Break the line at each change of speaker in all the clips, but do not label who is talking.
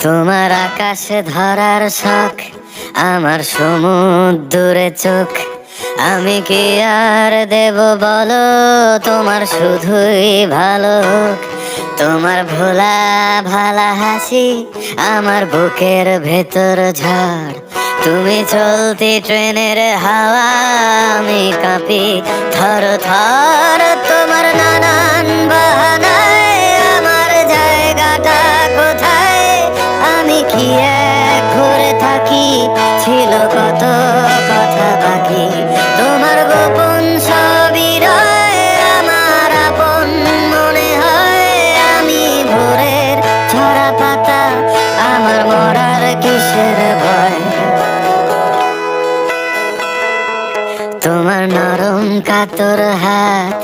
তোমার আকাশে ধরার শখ, আমার সমুদ্রে চোখ। আমি কি আর দেব বলো, তোমার শুধুই ভালো হোক। তোমার ভোলা ভালা হাসি আমার বুকের ভেতর ঝড়। তুমি চলতি ট্রেনের হাওয়া, আমি কাঁপি থর থর। তোমার নানান বাহানায় আমার জায়গাটা কোথায়, আমি কি এক ঘুরে থাকি, ছিল কত কথা বাকি। তোমার গোপন সবই রয়, আমার আপন মনে হয়। আমি ভোরের ঝরা পাতা, আমার মরার কিসের ভয়। তোমার নরম কাতর হাত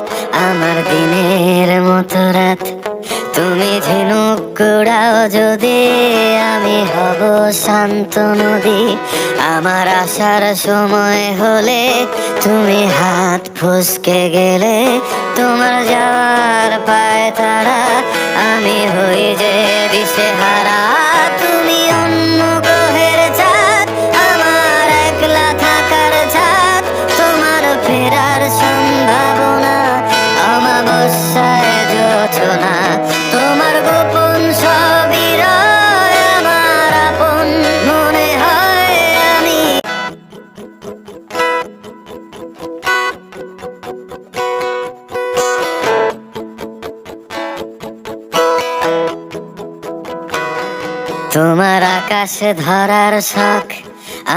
আমার দিনের মতো রাত। তুমি ঝিনুক কুড়াও যদি, আমি হব শান্ত নদী। আমার আসার সময় হলে তুমি হাত ফসকে গেলে, তোমার যাওয়ার পায় তারা আমি হই যে দিশেহারা। তুমি অন্য গ্রহের চাঁদ, আমার একলা থাকার ছাদ। তোমার ফেরার সম্ভাবনা অমাবস্যায় যোচনা। তোমার গোপন সবই রয়, আমার আপন মনে হয়। আমি তোমার আকাশে ধরার শখ,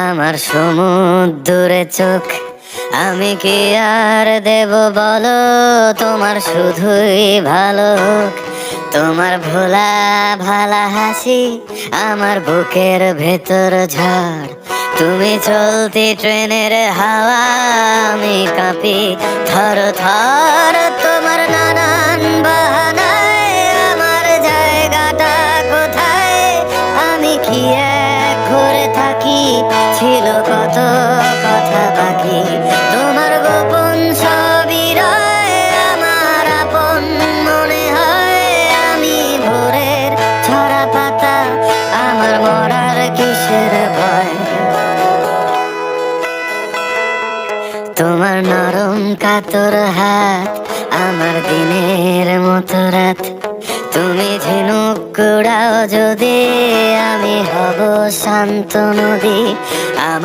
আমার সমুদ্রে চোখ। আমি কি আর দেব বলো, তোমার শুধুই ভালো হোক। তোমার ভোলা ভালা হাসি আমার বুকের ভেতর ঝড়। তুমি চলতি ট্রেনের হাওয়া, আমি কাঁপি থর থর। তোমার নানান বাহানায় আমার জায়গাটা কোথায়, আমি কি এক ঘুরে থাকি, ছিল কত কথা বাকি। তোমার গোপন সবই রয়, আমার আপন মনে হয়। আমি ভোরের ঝরা পাতা, আমার মরার কিসের ভয়। তোমার নরম কাতর হাত আমার দিনের মতো রাত। তুমি ঝিনুক কুড়াও যদি, আমি হব শান্ত নদী। আমার